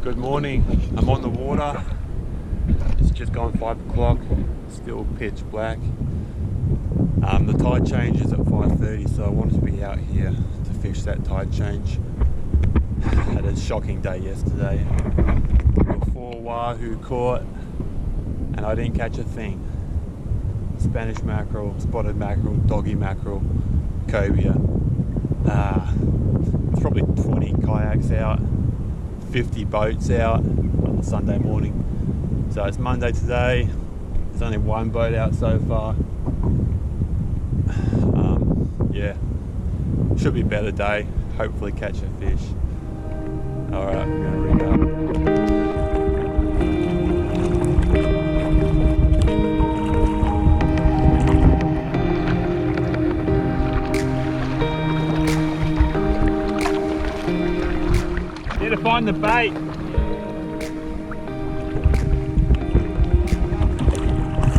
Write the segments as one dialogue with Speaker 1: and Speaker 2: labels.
Speaker 1: Good morning. I'm on the water. It's just gone 5 o'clock. Still pitch black. The tide change is at 5:30, so I wanted to be out here to fish that tide change. Had a shocking day yesterday. Got 4 wahoo caught, and I didn't catch a thing. Spanish mackerel, spotted mackerel, doggy mackerel, cobia. There's probably 20 kayaks out, 50 boats out on Sunday morning. So it's Monday today. There's only 1 boat out so far. Yeah, should be a better day. Hopefully catch a fish. Alright, we're gonna rig up. Need to find the bait.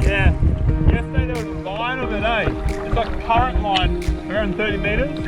Speaker 1: Yeah, yesterday there was a line of it, eh? It's like a current line around 30 metres.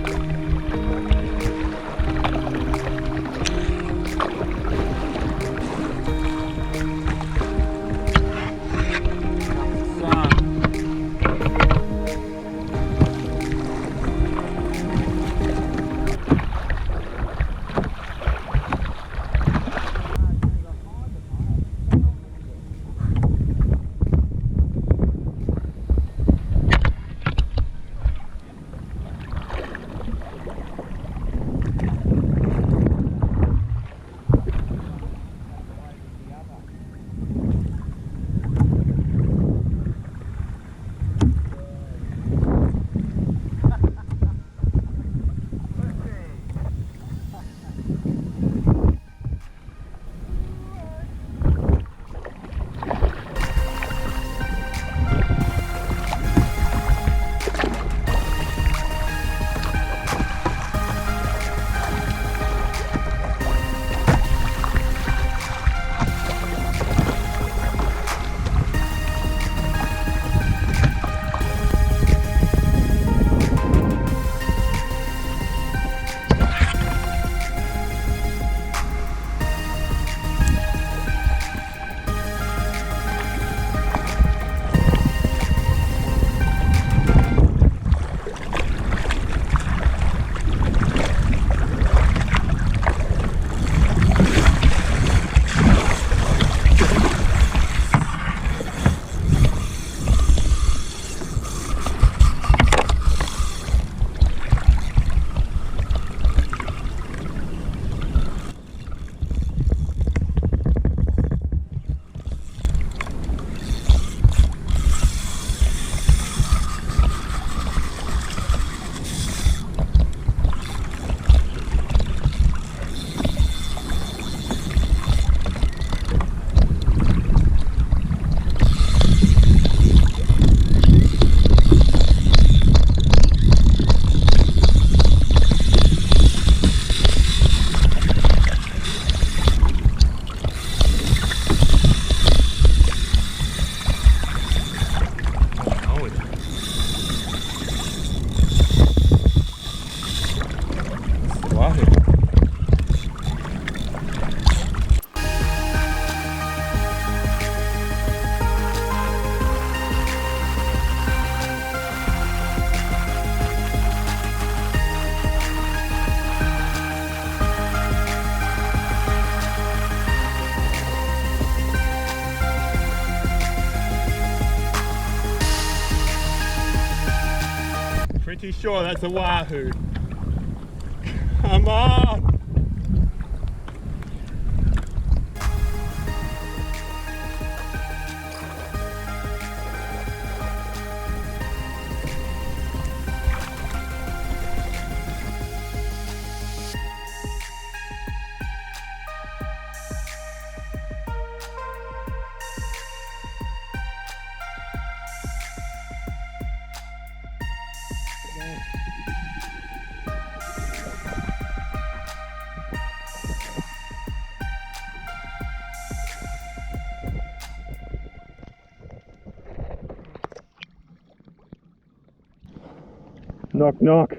Speaker 1: Pretty sure that's a wahoo. Come on! Knock, knock.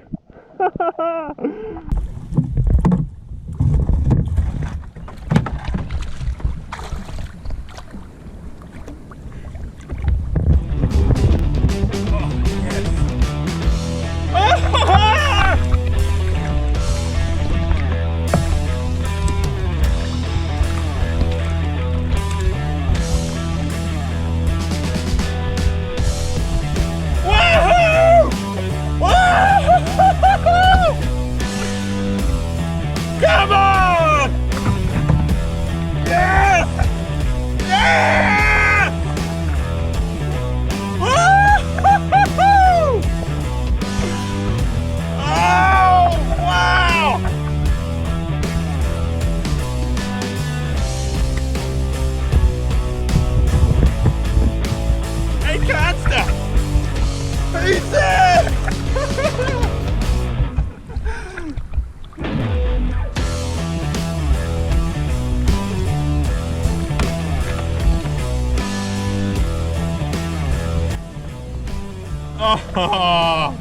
Speaker 1: Oh,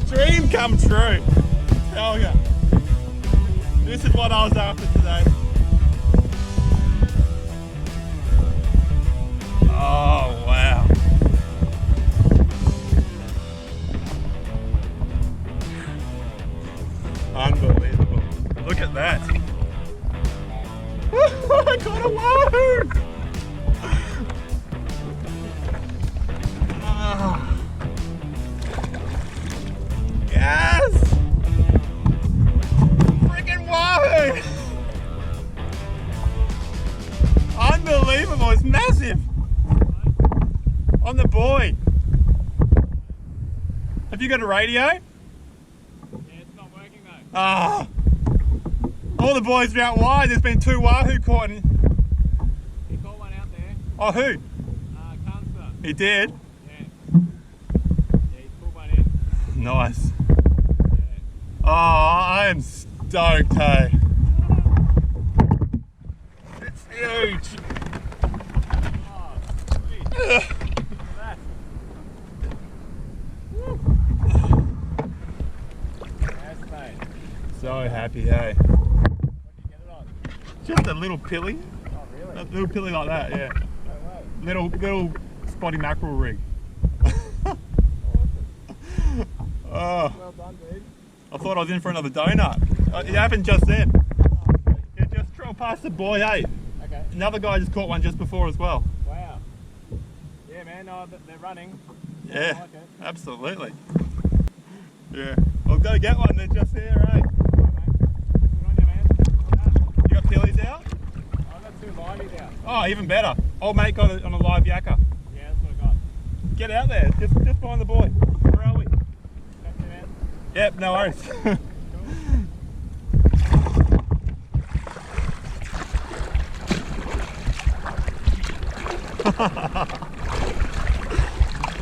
Speaker 1: dream come true. Tell ya. This is what I was after today. Oh wow. Unbelievable. Look at that. I got a wahoo! Yes! Freaking wahoo! Unbelievable, it's massive! On the buoy. Have you got a radio?
Speaker 2: Yeah, it's not working though.
Speaker 1: Ah! All the boys are out wide. There's been 2 wahoo caught.
Speaker 2: He caught one out there.
Speaker 1: Oh, who?
Speaker 2: Cancer.
Speaker 1: He did?
Speaker 2: Yeah. Yeah, he pulled one in.
Speaker 1: Nice.
Speaker 2: Yeah.
Speaker 1: Oh, I am stoked, hey. It's huge.
Speaker 2: Oh, sweet. Look at that. Woo. Yes, mate.
Speaker 1: So happy, hey.
Speaker 2: What did you get it on?
Speaker 1: Just a little pilly.
Speaker 2: Oh, really?
Speaker 1: A little pilly like that, yeah.
Speaker 2: No way.
Speaker 1: Little spotty mackerel rig.
Speaker 2: Awesome.
Speaker 1: Oh,
Speaker 2: Well done, dude.
Speaker 1: I thought I was in for another donut. It happened just then.
Speaker 2: Oh, sweet.
Speaker 1: It just drove past the buoy, hey.
Speaker 2: Okay.
Speaker 1: Another guy just caught one just before as well.
Speaker 2: Wow. Yeah, man. No, they're running. I
Speaker 1: Yeah,
Speaker 2: like it.
Speaker 1: absolutely. Yeah, I've got to get one. They're just here, eh?
Speaker 2: Good on you, man. Well done.
Speaker 1: You got pillies out?
Speaker 2: I've got 2 liveys out.
Speaker 1: Oh, even better. Old mate got it on a live yakka.
Speaker 2: Yeah, that's what I got.
Speaker 1: Get out there, just behind the buoy. Where are we?
Speaker 2: Catch you, man.
Speaker 1: Yep, no worries.
Speaker 2: Cool.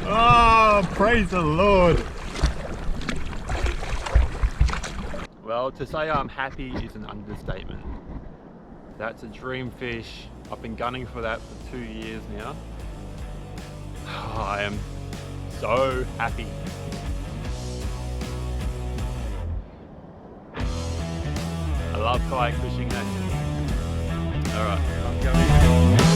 Speaker 1: Oh, praise the Lord. Well, to say I'm happy is an understatement. That's a dream fish. I've been gunning for that for 2 years now. I am so happy. I love kayak fishing. Alright, I'm going.